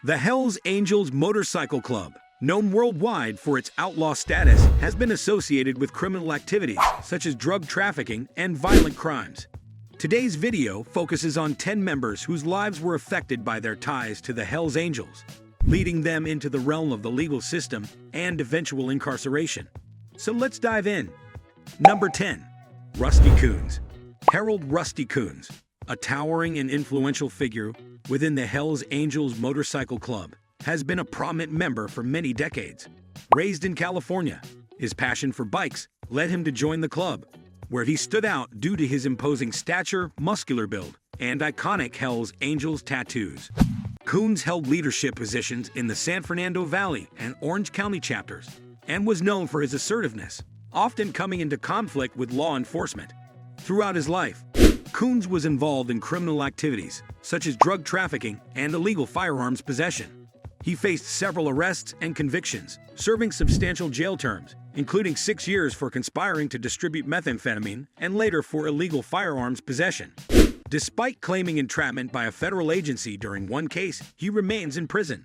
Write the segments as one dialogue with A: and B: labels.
A: The Hells Angels Motorcycle Club, known worldwide for its outlaw status, has been associated with criminal activities such as drug trafficking and violent crimes. Today's video focuses on 10 members whose lives were affected by their ties to the Hells Angels, leading them into the realm of the legal system and eventual incarceration. So let's dive in. Number 10. Rusty Coons. Harold Rusty Coons, a towering and influential figure within the Hells Angels Motorcycle Club, has been a prominent member for many decades. Raised in California, his passion for bikes led him to join the club, where he stood out due to his imposing stature, muscular build, and iconic Hells Angels tattoos. Coons held leadership positions in the San Fernando Valley and Orange County chapters, and was known for his assertiveness, often coming into conflict with law enforcement. Throughout his life, Coons was involved in criminal activities such as drug trafficking and illegal firearms possession. He faced several arrests and convictions, serving substantial jail terms, including 6 years for conspiring to distribute methamphetamine and later for illegal firearms possession. Despite claiming entrapment by a federal agency during one case, he remains in prison.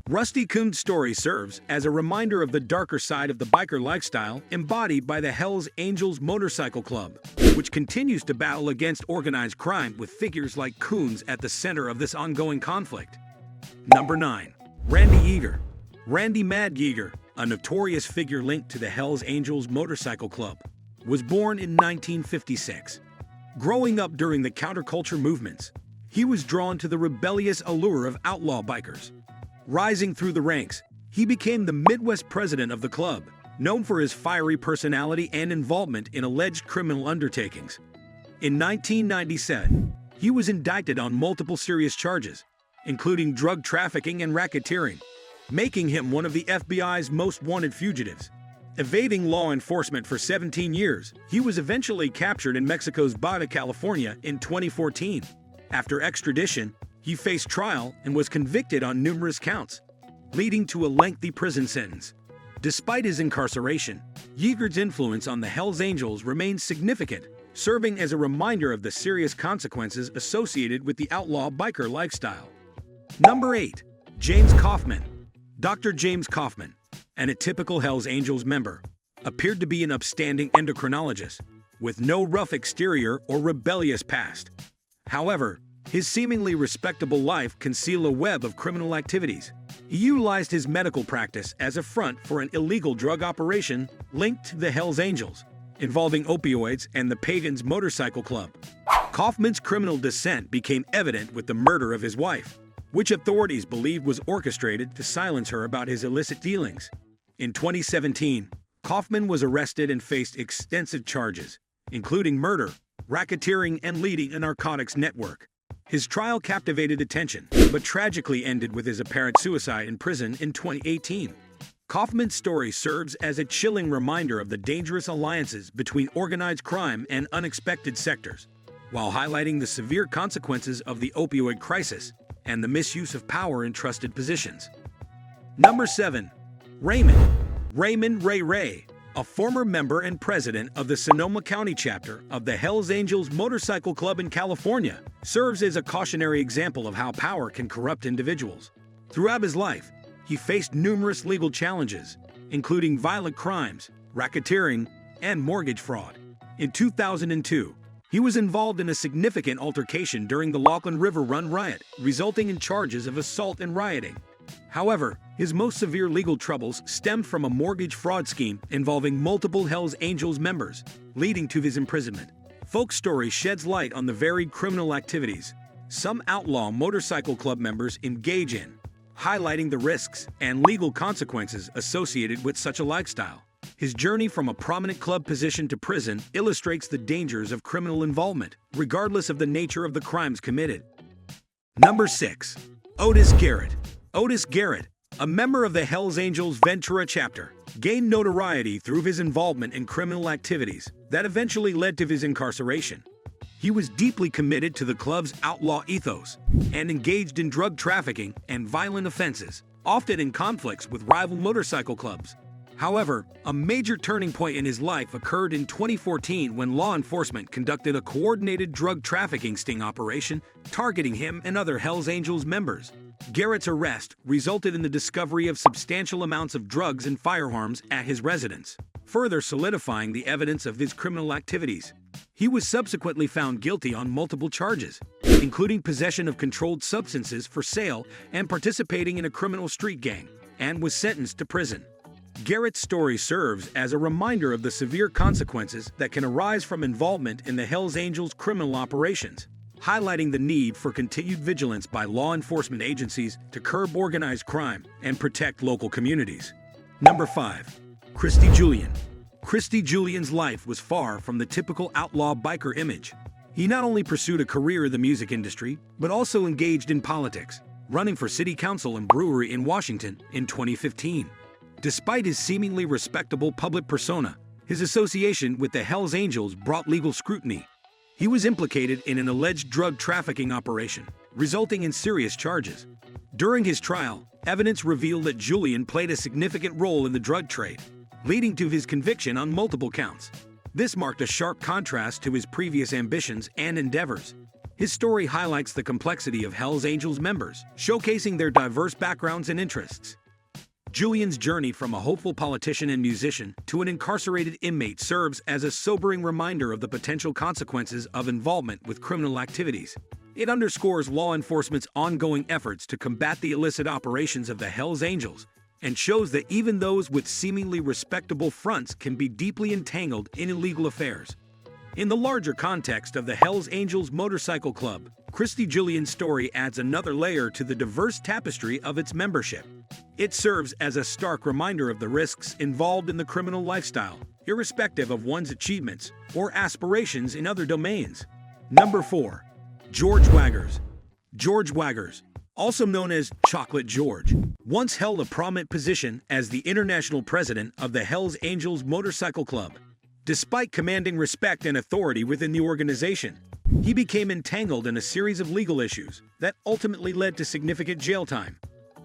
A: Rusty Coons' story serves as a reminder of the darker side of the biker lifestyle embodied by the Hells Angels Motorcycle Club, which continues to battle against organized crime with figures like Coons at the center of this ongoing conflict. Number 9. Randy Yeager. Randy "Mad" Yeager, a notorious figure linked to the Hells Angels Motorcycle Club, was born in 1956. Growing up during the counterculture movements, he was drawn to the rebellious allure of outlaw bikers. Rising through the ranks, he became the Midwest president of the club, known for his fiery personality and involvement in alleged criminal undertakings. In 1997, he was indicted on multiple serious charges, including drug trafficking and racketeering, making him one of the FBI's most wanted fugitives. Evading law enforcement for 17 years, he was eventually captured in Mexico's Baja California in 2014. After extradition, he faced trial and was convicted on numerous counts, leading to a lengthy prison sentence. Despite his incarceration, Yeager's influence on the Hells Angels remains significant, serving as a reminder of the serious consequences associated with the outlaw biker lifestyle. Number 8. James Kaufman. Dr. James Kaufman, an atypical Hells Angels member, appeared to be an upstanding endocrinologist with no rough exterior or rebellious past. However, his seemingly respectable life concealed a web of criminal activities. He utilized his medical practice as a front for an illegal drug operation linked to the Hells Angels, involving opioids and the Pagans Motorcycle Club. Kaufman's criminal descent became evident with the murder of his wife, which authorities believed was orchestrated to silence her about his illicit dealings. In 2017, Kaufman was arrested and faced extensive charges, including murder, racketeering, and leading a narcotics network. His trial captivated attention, but tragically ended with his apparent suicide in prison in 2018. Kaufman's story serves as a chilling reminder of the dangerous alliances between organized crime and unexpected sectors, while highlighting the severe consequences of the opioid crisis and the misuse of power in trusted positions. Number 7. Raymond Ray, a former member and president of the Sonoma County chapter of the Hells Angels Motorcycle Club in California, serves as a cautionary example of how power can corrupt individuals. Throughout his life, he faced numerous legal challenges, including violent crimes, racketeering, and mortgage fraud. In 2002, he was involved in a significant altercation during the Lachlan River Run riot, resulting in charges of assault and rioting. However, his most severe legal troubles stemmed from a mortgage fraud scheme involving multiple Hells Angels members, leading to his imprisonment. Folk story sheds light on the varied criminal activities some outlaw motorcycle club members engage in, highlighting the risks and legal consequences associated with such a lifestyle. His journey from a prominent club position to prison illustrates the dangers of criminal involvement, regardless of the nature of the crimes committed. Number 6. Otis Garrett. Otis Garrett, a member of the Hells Angels Ventura chapter, gained notoriety through his involvement in criminal activities that eventually led to his incarceration. He was deeply committed to the club's outlaw ethos and engaged in drug trafficking and violent offenses, often in conflicts with rival motorcycle clubs. However, a major turning point in his life occurred in 2014 when law enforcement conducted a coordinated drug trafficking sting operation targeting him and other Hells Angels members. Garrett's arrest resulted in the discovery of substantial amounts of drugs and firearms at his residence, further solidifying the evidence of his criminal activities. He was subsequently found guilty on multiple charges, including possession of controlled substances for sale and participating in a criminal street gang, and was sentenced to prison. Garrett's story serves as a reminder of the severe consequences that can arise from involvement in the Hells Angels' criminal operations, highlighting the need for continued vigilance by law enforcement agencies to curb organized crime and protect local communities. Number 5. Christie Julian. Christie Julian's life was far from the typical outlaw biker image. He not only pursued a career in the music industry, but also engaged in politics, running for city council and brewery in Washington in 2015. Despite his seemingly respectable public persona, his association with the Hells Angels brought legal scrutiny. He was implicated in an alleged drug trafficking operation, resulting in serious charges. During his trial, evidence revealed that Julian played a significant role in the drug trade, leading to his conviction on multiple counts. This marked a sharp contrast to his previous ambitions and endeavors. His story highlights the complexity of Hells Angels members, showcasing their diverse backgrounds and interests. Julian's journey from a hopeful politician and musician to an incarcerated inmate serves as a sobering reminder of the potential consequences of involvement with criminal activities. It underscores law enforcement's ongoing efforts to combat the illicit operations of the Hells Angels, and shows that even those with seemingly respectable fronts can be deeply entangled in illegal affairs. In the larger context of the Hells Angels Motorcycle Club, Christie Julian's story adds another layer to the diverse tapestry of its membership. It serves as a stark reminder of the risks involved in the criminal lifestyle, irrespective of one's achievements or aspirations in other domains. Number 4. George Waggers. George Waggers, also known as Chocolate George, once held a prominent position as the international president of the Hells Angels Motorcycle Club. Despite commanding respect and authority within the organization, he became entangled in a series of legal issues that ultimately led to significant jail time.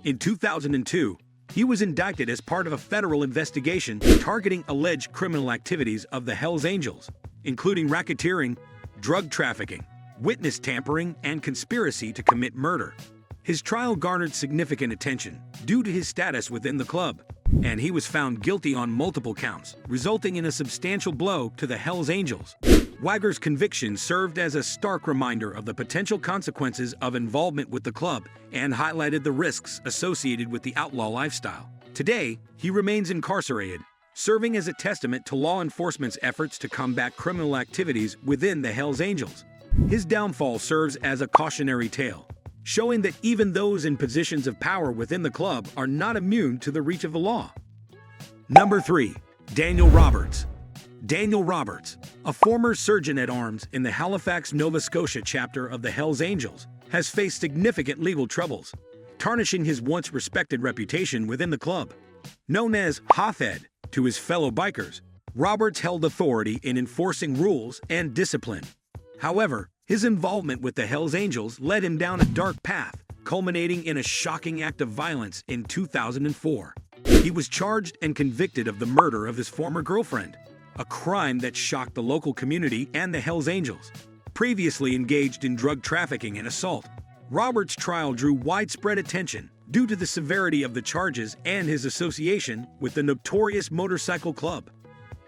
A: In 2002, he was indicted as part of a federal investigation targeting alleged criminal activities of the Hells Angels, including racketeering, drug trafficking, witness tampering, and conspiracy to commit murder. His trial garnered significant attention due to his status within the club, and he was found guilty on multiple counts, resulting in a substantial blow to the Hells Angels. Waggers' conviction served as a stark reminder of the potential consequences of involvement with the club and highlighted the risks associated with the outlaw lifestyle. Today, he remains incarcerated, serving as a testament to law enforcement's efforts to combat criminal activities within the Hells Angels. His downfall serves as a cautionary tale, showing that even those in positions of power within the club are not immune to the reach of the law. Number 3. Daniel Roberts. Daniel Roberts, a former sergeant-at-arms in the Halifax, Nova Scotia chapter of the Hells Angels, has faced significant legal troubles, tarnishing his once respected reputation within the club. Known as Hothead to his fellow bikers, Roberts held authority in enforcing rules and discipline. However, his involvement with the Hells Angels led him down a dark path, culminating in a shocking act of violence in 2004. He was charged and convicted of the murder of his former girlfriend, a crime that shocked the local community and the Hells Angels. Previously engaged in drug trafficking and assault, Roberts' trial drew widespread attention due to the severity of the charges and his association with the notorious motorcycle club.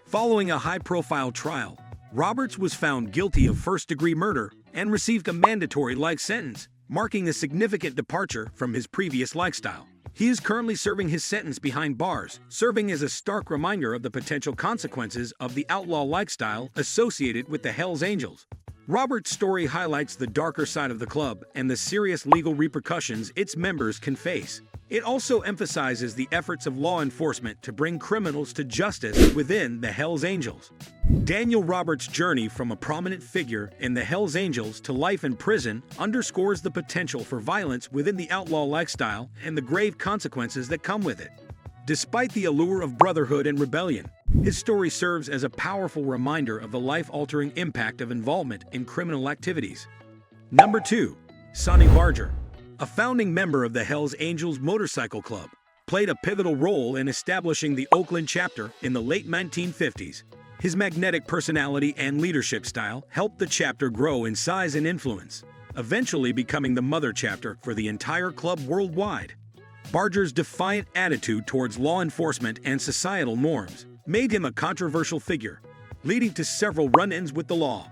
A: Following a high-profile trial, Roberts was found guilty of first-degree murder and received a mandatory life sentence, marking a significant departure from his previous lifestyle. He is currently serving his sentence behind bars, serving as a stark reminder of the potential consequences of the outlaw lifestyle associated with the Hells Angels. Roberts' story highlights the darker side of the club and the serious legal repercussions its members can face. It also emphasizes the efforts of law enforcement to bring criminals to justice within the Hells Angels. Daniel Roberts' journey from a prominent figure in the Hells Angels to life in prison underscores the potential for violence within the outlaw lifestyle and the grave consequences that come with it. Despite the allure of brotherhood and rebellion, his story serves as a powerful reminder of the life-altering impact of involvement in criminal activities. Number 2. Sonny Barger. A founding member of the Hells Angels Motorcycle Club, played a pivotal role in establishing the Oakland chapter in the late 1950s. His magnetic personality and leadership style helped the chapter grow in size and influence, eventually becoming the mother chapter for the entire club worldwide. Barger's defiant attitude towards law enforcement and societal norms made him a controversial figure, leading to several run-ins with the law.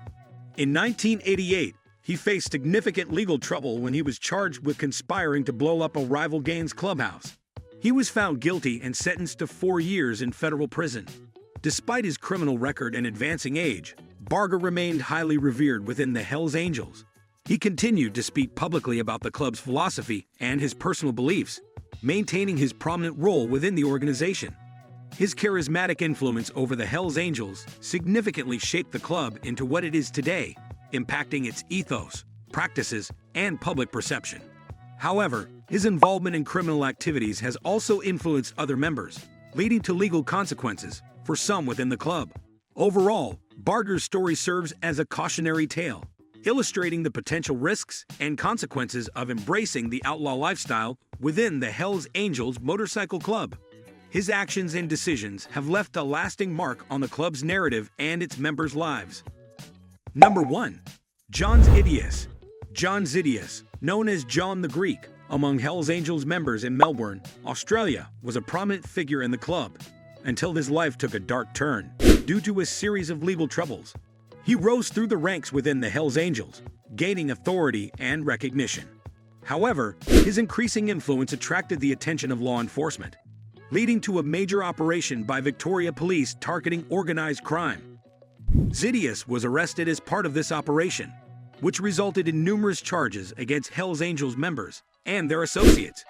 A: In 1988, he faced significant legal trouble when he was charged with conspiring to blow up a rival gang's clubhouse. He was found guilty and sentenced to 4 years in federal prison. Despite his criminal record and advancing age, Barger remained highly revered within the Hells Angels. He continued to speak publicly about the club's philosophy and his personal beliefs, maintaining his prominent role within the organization. His charismatic influence over the Hells Angels significantly shaped the club into what it is today, impacting its ethos, practices, and public perception. However, his involvement in criminal activities has also influenced other members, leading to legal consequences for some within the club. Overall, Barger's story serves as a cautionary tale, illustrating the potential risks and consequences of embracing the outlaw lifestyle within the Hells Angels Motorcycle Club. His actions and decisions have left a lasting mark on the club's narrative and its members' lives. Number 1. John Zidius. John Zidius, known as John the Greek, among Hells Angels members in Melbourne, Australia, was a prominent figure in the club, until his life took a dark turn due to a series of legal troubles. He rose through the ranks within the Hells Angels, gaining authority and recognition. However, his increasing influence attracted the attention of law enforcement, leading to a major operation by Victoria Police targeting organized crime. Zidius was arrested as part of this operation, which resulted in numerous charges against Hells Angels members and their associates.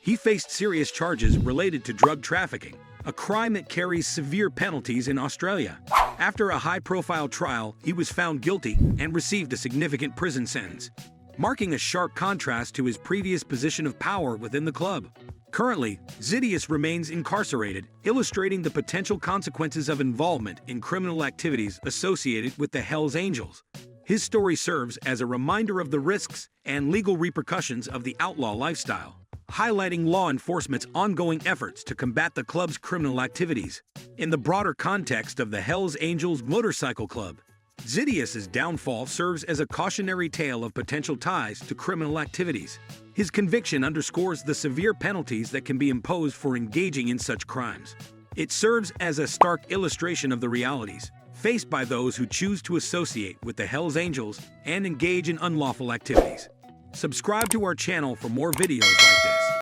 A: He faced serious charges related to drug trafficking, a crime that carries severe penalties in Australia. After a high-profile trial, he was found guilty and received a significant prison sentence, marking a sharp contrast to his previous position of power within the club. Currently, Zidius remains incarcerated, illustrating the potential consequences of involvement in criminal activities associated with the Hells Angels. His story serves as a reminder of the risks and legal repercussions of the outlaw lifestyle, highlighting law enforcement's ongoing efforts to combat the club's criminal activities. In the broader context of the Hells Angels Motorcycle Club, Zidius's downfall serves as a cautionary tale of potential ties to criminal activities. His conviction underscores the severe penalties that can be imposed for engaging in such crimes. It serves as a stark illustration of the realities faced by those who choose to associate with the Hells Angels and engage in unlawful activities. Subscribe to our channel for more videos like